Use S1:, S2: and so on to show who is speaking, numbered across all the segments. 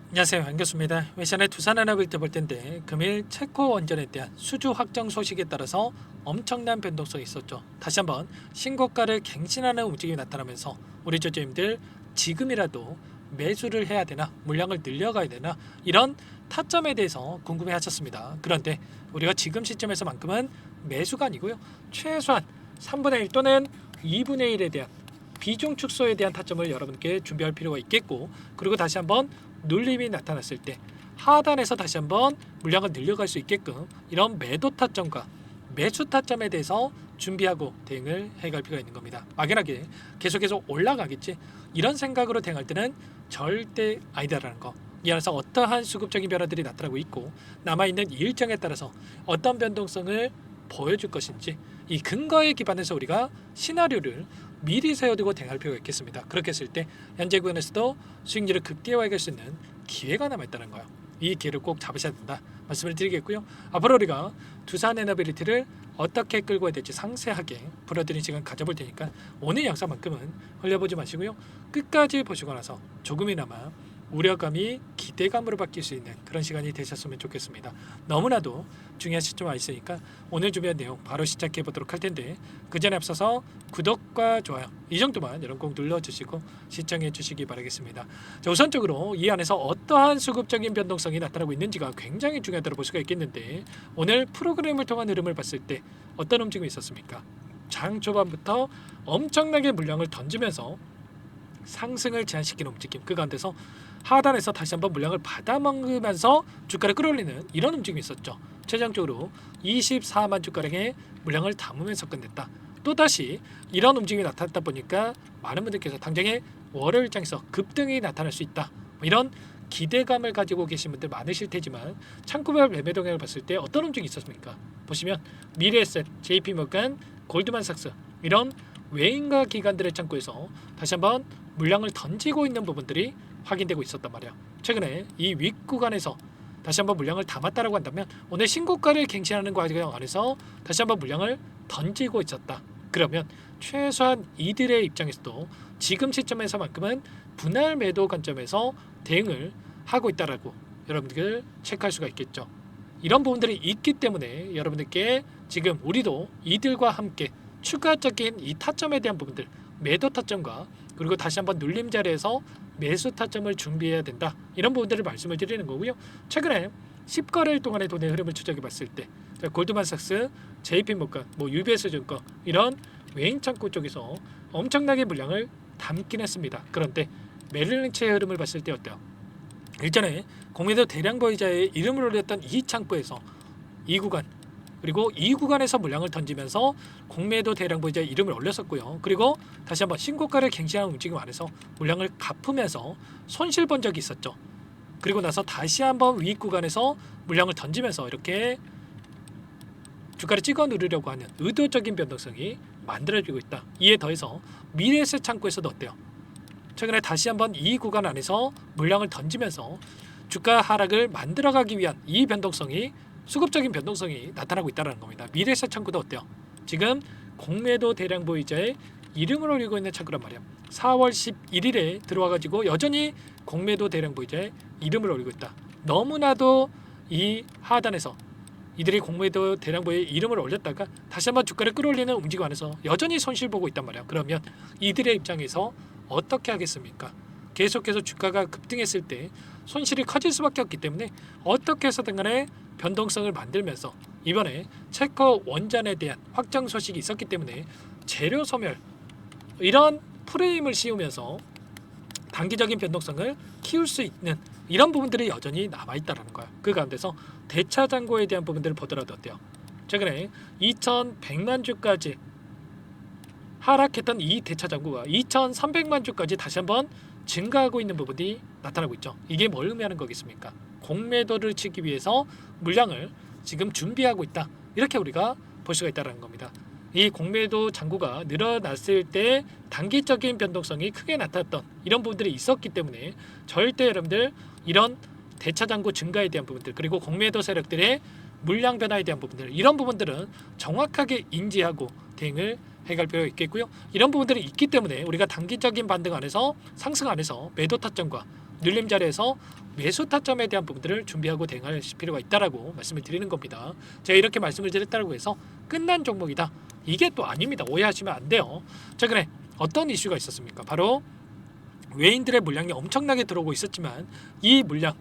S1: 안녕하세요, 안겼습니다. 외신의 두산하나부터 볼 텐데 금일 체코 원전에 대한 수주 확정 소식에 따라서 엄청난 변동성이 있었죠. 다시 한번 신고가를 갱신하는 움직임이 나타나면서 우리 저자님들 지금이라도 매수를 해야 되나, 물량을 늘려가야 되나, 이런 타점에 대해서 궁금해하셨습니다. 그런데 우리가 지금 시점에서만큼은 매수가 아니고요, 최소한 3분의 1 또는 2분의 1에 대한 비중 축소에 대한 타점을 여러분께 준비할 필요가 있겠고, 그리고 다시 한번 눌림이 나타났을 때 하단에서 다시 한번 물량을 늘려갈 수 있게끔 이런 매도 타점과 매수 타점에 대해서 준비하고 대응을 해갈 필요가 있는 겁니다. 막연하게 계속해서 올라가겠지, 이런 생각으로 대응할 때는 절대 아니다라는 거. 이 안에서 어떠한 수급적인 변화들이 나타나고 있고 남아있는 일정에 따라서 어떤 변동성을 보여줄 것인지, 이 근거에 기반해서 우리가 시나리오를 미리 세워두고 대응할 필요가 있겠습니다. 그렇게 했을 때 현재 구간에서도 수익률을 극대화할 수 있는 기회가 남아있다는 거예요. 이 기회를 꼭 잡으셔야 된다 말씀을 드리겠고요. 앞으로 우리가 두산 에너빌리티를 어떻게 끌고 가야 될지 상세하게 풀어드리는 시간 가져볼 테니까 오늘 영상만큼은 흘려보지 마시고요, 끝까지 보시고 나서 조금이나마 우려감이 기대감으로 바뀔 수 있는 그런 시간이 되셨으면 좋겠습니다. 너무나도 중요한 시점 와 있으니까 오늘 준비한 내용 바로 시작해 보도록 할 텐데, 그 전에 앞서서 구독과 좋아요 이 정도만 여러분 꼭 눌러주시고 시청해 주시기 바라겠습니다. 자, 우선적으로 이 안에서 어떠한 수급적인 변동성이 나타나고 있는지가 굉장히 중요하다고 볼 수가 있겠는데, 오늘 프로그램을 통한 흐름을 봤을 때 어떤 움직임이 있었습니까? 장 초반부터 엄청나게 물량을 던지면서 상승을 제한시키는 움직임, 그 가운데서 하단에서 다시 한번 물량을 받아먹으면서 주가를 끌어올리는 이런 움직임이 있었죠. 최종적으로 24만 주가량의 물량을 담으면서 끝냈다. 또다시 이런 움직임이 나타났다 보니까 많은 분들께서 당장에 월요일 장에서 급등이 나타날 수 있다, 이런 기대감을 가지고 계신 분들 많으실 테지만 창구별 매매 동향을 봤을 때 어떤 움직임이 있었습니까? 보시면 미래에셋, JP모간, 골드만삭스 이런 외인과 기관들의 창구에서 다시 한번 물량을 던지고 있는 부분들이 확인되고 있었단 말이야. 최근에 이 윗구간에서 다시 한번 물량을 담았다라고 한다면 오늘 신고가를 갱신하는 과정 안에서 다시 한번 물량을 던지고 있었다. 그러면 최소한 이들의 입장에서도 지금 시점에서만큼은 분할 매도 관점에서 대응을 하고 있다라고 여러분들 체크할 수가 있겠죠. 이런 부분들이 있기 때문에 여러분들께 지금 우리도 이들과 함께 추가적인 이 타점에 대한 부분들, 매도 타점과 그리고 다시 한번 눌림 자리에서 매수 타점을 준비해야 된다, 이런 부분들을 말씀을 드리는 거고요. 최근에 10거래일 동안의 돈의 흐름을 추적해 봤을 때 골드만삭스, JP모간, UBS 증권 이런 외인 창구 쪽에서 엄청나게 물량을 담긴 했습니다. 그런데 메릴린치의 흐름을 봤을 때 어때요? 일전에 공매도 대량 보유자의 이름을 올렸던 이 창구에서 이 구간, 그리고 이 구간에서 물량을 던지면서 공매도 대량 보유자의 이름을 올렸었고요. 그리고 다시 한번 신고가를 갱신하는 움직임 안에서 물량을 갚으면서 손실 본 적이 있었죠. 그리고 나서 다시 한번 위 구간에서 물량을 던지면서 이렇게 주가를 찍어 누르려고 하는 의도적인 변동성이 만들어지고 있다. 이에 더해서 미래에셋 창구에서도 어때요? 최근에 다시 한번 이 구간 안에서 물량을 던지면서 주가 하락을 만들어가기 위한 이 변동성이, 수급적인 변동성이 나타나고 있다는 겁니다. 미래에셋 창구도 어때요? 지금 공매도 대량 보유자의 이름을 올리고 있는 창구란 말이에요. 4월 11일에 들어와가지고 여전히 공매도 대량 보유자의 이름을 올리고 있다. 너무나도 이 하단에서 이들이 공매도 대량 보유의 이름을 올렸다가 다시 한번 주가를 끌어올리는 움직임 안에서 여전히 손실 보고 있단 말이에요. 그러면 이들의 입장에서 어떻게 하겠습니까? 계속해서 주가가 급등했을 때 손실이 커질 수밖에 없기 때문에 어떻게 해서든 간에 변동성을 만들면서 이번에 체코 원전에 대한 확정 소식이 있었기 때문에 재료 소멸 이런 프레임을 씌우면서 단기적인 변동성을 키울 수 있는 이런 부분들이 여전히 남아있다는 거야. 그 가운데서 대차 잔고에 대한 부분들을 보더라도 어때요? 최근에 2,100만 주까지 하락했던 이 대차 잔고가 2,300만 주까지 다시 한번 증가하고 있는 부분이 나타나고 있죠. 이게 뭘 의미하는 거겠습니까? 공매도를 치기 위해서 물량을 지금 준비하고 있다, 이렇게 우리가 볼 수가 있다는 겁니다. 이 공매도 잔고가 늘어났을 때 단기적인 변동성이 크게 나타났던 이런 부분들이 있었기 때문에 절대 여러분들 이런 대차 잔고 증가에 대한 부분들, 그리고 공매도 세력들의 물량 변화에 대한 부분들, 이런 부분들은 정확하게 인지하고 대응을 해갈 필요가 있겠고요. 이런 부분들이 있기 때문에 우리가 단기적인 반등 안에서, 상승 안에서 매도 타점과 눌림 자리에서 매수 타점에 대한 부분들을 준비하고 대응할 필요가 있다라고 말씀을 드리는 겁니다. 제가 이렇게 말씀을 드렸다고 해서 끝난 종목이다, 이게 또 아닙니다. 오해하시면 안 돼요. 최근에 어떤 이슈가 있었습니까? 바로 외인들의 물량이 엄청나게 들어오고 있었지만 이 물량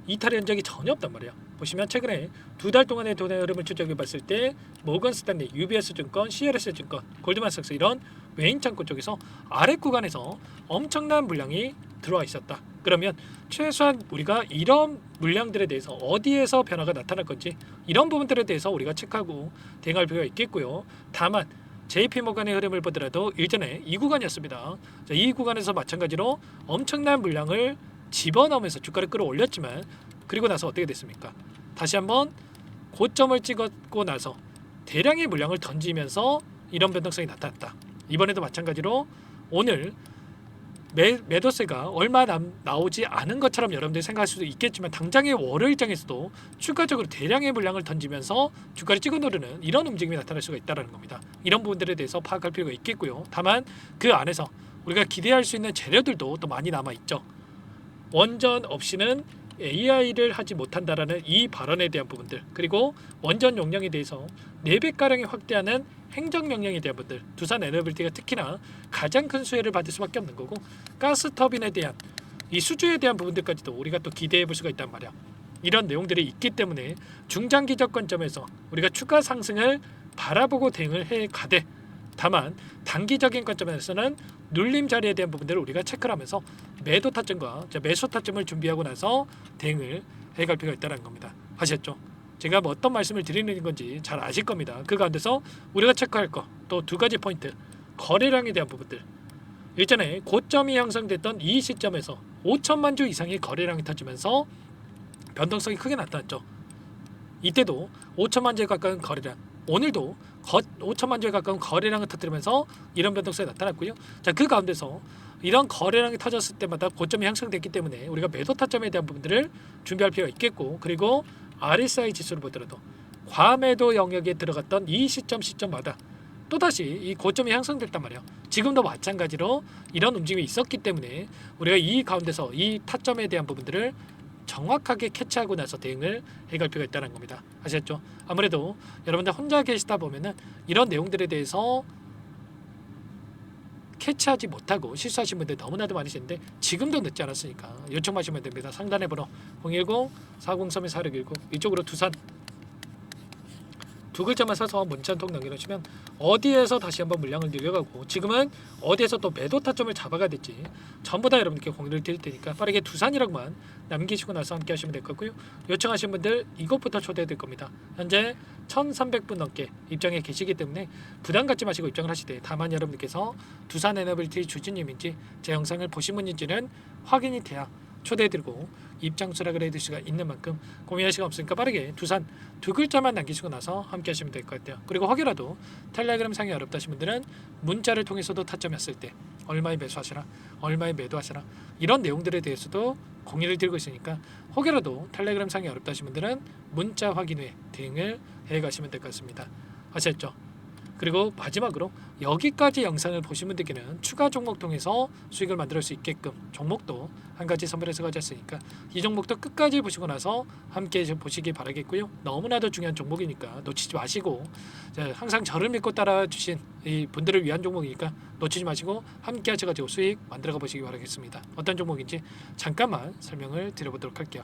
S1: 이탈한 적이 전혀 없단 말이에요. 보시면 최근에 2달 동안의 돈의 흐름을 추적해 봤을 때 모건 스탠리, UBS 증권, CLS 증권, 골드만삭스 이런 외인 창고 쪽에서 아래 구간에서 엄청난 물량이 들어와 있었다. 그러면 최소한 우리가 이런 물량들에 대해서 어디에서 변화가 나타날 건지 이런 부분들에 대해서 우리가 체크하고 대응할 필요가 있겠고요. 다만 JP모건의 흐름을 보더라도 일전에 이 구간이었습니다. 자, 이 구간에서 마찬가지로 엄청난 물량을 집어넣으면서 주가를 끌어올렸지만 그리고 나서 어떻게 됐습니까? 다시 한번 고점을 찍었고 나서 대량의 물량을 던지면서 이런 변동성이 나타났다. 이번에도 마찬가지로 오늘 매도세가 얼마 나오지 않은 것처럼 여러분들이 생각할 수도 있겠지만 당장의 월요일장에서도 추가적으로 대량의 물량을 던지면서 주가를 찍어 누르는 이런 움직임이 나타날 수가 있다는 겁니다. 이런 부분들에 대해서 파악할 필요가 있겠고요. 다만 그 안에서 우리가 기대할 수 있는 재료들도 또 많이 남아 있죠. 원전 없이는 AI를 하지 못한다라는 이 발언에 대한 부분들, 그리고 원전 용량에 대해서 4배가량이 확대하는 행정명령에 대한 부분들, 두산 에너빌티가 특히나 가장 큰 수혜를 받을 수밖에 없는 거고, 가스터빈에 대한 이 수주에 대한 부분들까지도 우리가 또 기대해 볼 수가 있단 말이야. 이런 내용들이 있기 때문에 중장기적 관점에서 우리가 추가 상승을 바라보고 대응을 해 가되, 다만 단기적인 관점에서는 눌림 자리에 대한 부분들을 우리가 체크를 하면서 매도 타점과 매수 타점을 준비하고 나서 대응을 해갈 필요가 있다는 겁니다. 아셨죠? 제가 뭐 어떤 말씀을 드리는 건지 잘 아실 겁니다. 그 가운데서 우리가 체크할 거 또 2가지 포인트, 거래량에 대한 부분들. 일전에 고점이 형성됐던 이 시점에서 5천만 주 이상의 거래량이 터지면서 변동성이 크게 나타났죠. 이때도 5천만 주에 가까운 거래량, 오늘도 5천만 주에 가까운 거래량을 터뜨리면서 이런 변동성이 나타났고요. 자, 그 가운데서 이런 거래량이 터졌을 때마다 고점이 형성됐기 때문에 우리가 매도 타점에 대한 부분들을 준비할 필요가 있겠고, 그리고 RSI 지수를 보더라도 과매도 영역에 들어갔던 이 시점마다 또다시 이 고점이 형성됐단 말이에요. 지금도 마찬가지로 이런 움직임이 있었기 때문에 우리가 이 가운데서 이 타점에 대한 부분들을 정확하게 캐치하고 나서 대응을 해갈 필요가 있다는 겁니다. 아셨죠? 아무래도 여러분들 혼자 계시다 보면은 이런 내용들에 대해서 캐치하지 못하고 실수하신 분들 너무나도 많으신데 지금도 늦지 않았으니까 요청하시면 됩니다. 상단에 번호 010-403-4619 이쪽으로 두산 두 글자만 써서 문자 한 통 남겨주시면 어디에서 다시 한번 물량을 늘려가고 지금은 어디에서 또 매도 타점을 잡아가야 될지 전부 다 여러분께 공유를 드릴 테니까 빠르게 두산이라고만 남기시고 나서 함께 하시면 될 거고요. 요청하신 분들 이것부터 초대해 드릴 겁니다. 현재 1300분 넘게 입장에 계시기 때문에 부담 갖지 마시고 입장을 하시되, 다만 여러분들께서 두산 에너빌티 주주님인지 제 영상을 보신 분인지는 확인이 돼야 초대해드리고 입장 수락을 해드릴 수가 있는 만큼 고민할 시간 없으니까 빠르게 두산 두 글자만 남기시고 나서 함께 하시면 될 것 같아요. 그리고 혹여라도 텔레그램 상이 어렵다 하신 분들은 문자를 통해서도 타점했을 때 얼마에 매수하시라, 얼마에 매도하시라, 이런 내용들에 대해서도 공유를 드리고 있으니까 혹여라도 텔레그램 상이 어렵다 하신 분들은 문자 확인 후에 대응을 해가시면 될 것 같습니다. 아셨죠? 그리고 마지막으로 여기까지 영상을 보신 분들께는 추가 종목 통해서 수익을 만들 수 있게끔 종목도 한 가지 선물해서 가졌으니까 이 종목도 끝까지 보시고 나서 함께 보시기 바라겠고요. 너무나도 중요한 종목이니까 놓치지 마시고, 항상 저를 믿고 따라 주신 이 분들을 위한 종목이니까 놓치지 마시고 함께 하셔가지고 수익 만들어가 보시기 바라겠습니다. 어떤 종목인지 잠깐만 설명을 드려보도록 할게요.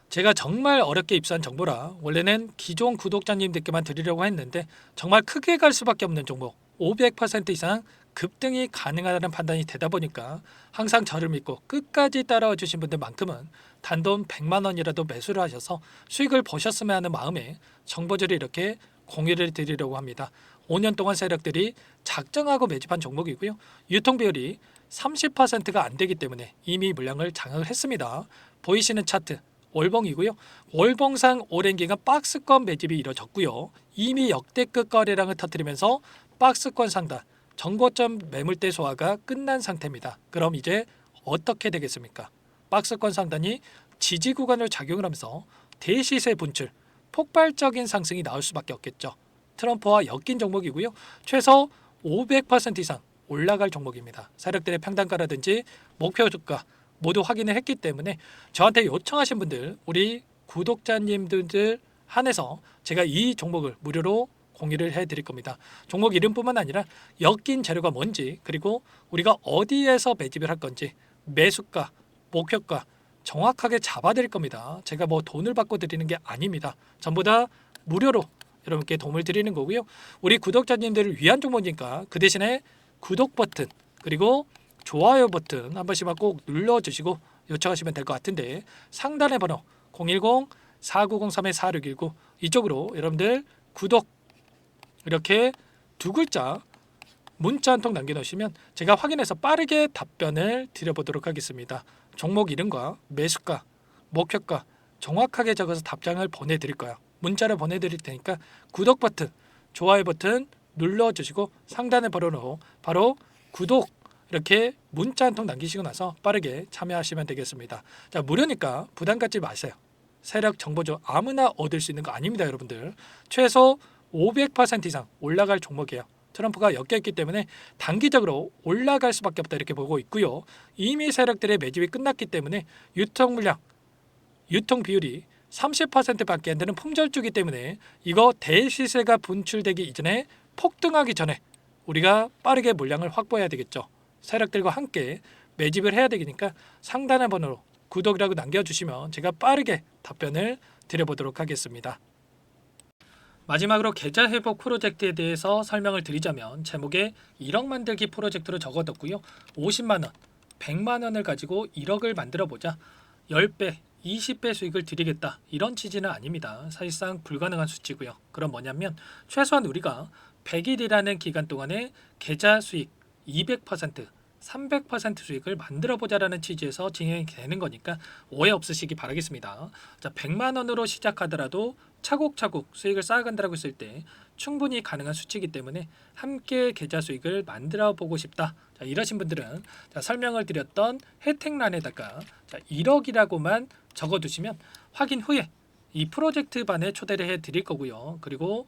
S1: 제가 정말 어렵게 입수한 정보라 원래는 기존 구독자님들께만 드리려고 했는데 정말 크게 갈 수밖에 없는 종목, 500% 이상 급등이 가능하다는 판단이 되다 보니까 항상 저를 믿고 끝까지 따라와 주신 분들만큼은 단돈 100만 원이라도 매수를 하셔서 수익을 보셨으면 하는 마음에 정보들을 이렇게 공유를 드리려고 합니다. 5년 동안 세력들이 작정하고 매집한 종목이고요. 유통 비율이 30%가 안 되기 때문에 이미 물량을 장악을 했습니다. 보이시는 차트 월봉이고요. 월봉상 오랜 기간 박스권 매집이 이뤄졌고요. 이미 역대급 거래량을 터뜨리면서 박스권 상단, 정고점 매물대 소화가 끝난 상태입니다. 그럼 이제 어떻게 되겠습니까? 박스권 상단이 지지 구간을 작용을 하면서 대시세 분출, 폭발적인 상승이 나올 수밖에 없겠죠. 트럼프와 엮인 종목이고요. 최소 500% 이상 올라갈 종목입니다. 세력들의 평단가라든지 목표 주가 모두 확인을 했기 때문에 저한테 요청하신 분들, 우리 구독자님들 한해서 제가 이 종목을 무료로 공유를 해드릴 겁니다. 종목 이름뿐만 아니라 엮인 재료가 뭔지, 그리고 우리가 어디에서 매집을 할 건지, 매수가, 목표가 정확하게 잡아드릴 겁니다. 제가 뭐 돈을 받고 드리는 게 아닙니다. 전부 다 무료로 여러분께 도움을 드리는 거고요. 우리 구독자님들을 위한 종목이니까 그 대신에 구독 버튼 그리고 좋아요 버튼 한 번씩만 꼭 눌러주시고 요청하시면 될 것 같은데, 상단의 번호 010-4903-4619 이쪽으로 여러분들 구독 이렇게 두 글자 문자 한 통 남겨놓으시면 제가 확인해서 빠르게 답변을 드려보도록 하겠습니다. 종목 이름과 매수가, 목표가 정확하게 적어서 답장을 보내드릴 거예요. 문자를 보내드릴 테니까 구독 버튼, 좋아요 버튼 눌러주시고 상단의 번호로 바로 구독 이렇게 문자 한 통 남기시고 나서 빠르게 참여하시면 되겠습니다. 자, 무료니까 부담 갖지 마세요. 세력 정보죠. 아무나 얻을 수 있는 거 아닙니다, 여러분들. 최소 500% 이상 올라갈 종목이에요. 트럼프가 엮여있기 때문에 단기적으로 올라갈 수밖에 없다 이렇게 보고 있고요. 이미 세력들의 매집이 끝났기 때문에 유통 물량, 유통 비율이 30%밖에 안 되는 품절주기 때문에 이거 대시세가 분출되기 이전에 폭등하기 전에 우리가 빠르게 물량을 확보해야 되겠죠. 세력들과 함께 매집을 해야 되니까 상단의 번호로 구독이라고 남겨주시면 제가 빠르게 답변을 드려보도록 하겠습니다. 마지막으로 계좌 회복 프로젝트에 대해서 설명을 드리자면 제목에 1억 만들기 프로젝트로 적어뒀고요. 50만 원, 100만 원을 가지고 1억을 만들어 보자. 10배, 20배 수익을 드리겠다. 이런 취지는 아닙니다. 사실상 불가능한 수치고요. 그럼 뭐냐면 최소한 우리가 100일이라는 기간 동안에 계좌 수익 200%, 300% 수익을 만들어 보자라는 취지에서 진행이 되는 거니까 오해 없으시기 바라겠습니다. 자, 100만 원으로 시작하더라도 차곡차곡 수익을 쌓아간다고 했을 때 충분히 가능한 수치이기 때문에 함께 계좌 수익을 만들어 보고 싶다. 자, 이러신 분들은 자, 설명을 드렸던 혜택란에다가 1억이라고만 적어두시면 확인 후에 이 프로젝트 반에 초대를 해 드릴 거고요. 그리고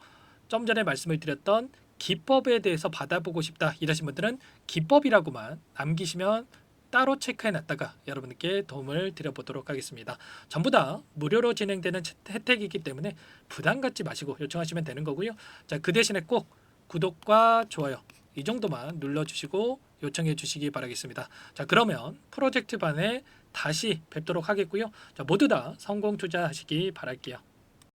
S1: 좀 전에 말씀을 드렸던 기법에 대해서 받아보고 싶다 이러신 분들은 기법이라고만 남기시면 따로 체크해 놨다가 여러분께 도움을 드려보도록 하겠습니다. 전부 다 무료로 진행되는 혜택이기 때문에 부담 갖지 마시고 요청하시면 되는 거고요. 자, 그 대신에 꼭 구독과 좋아요 이 정도만 눌러주시고 요청해 주시기 바라겠습니다. 자, 그러면 프로젝트 반에 다시 뵙도록 하겠고요. 자, 모두 다 성공 투자하시기 바랄게요.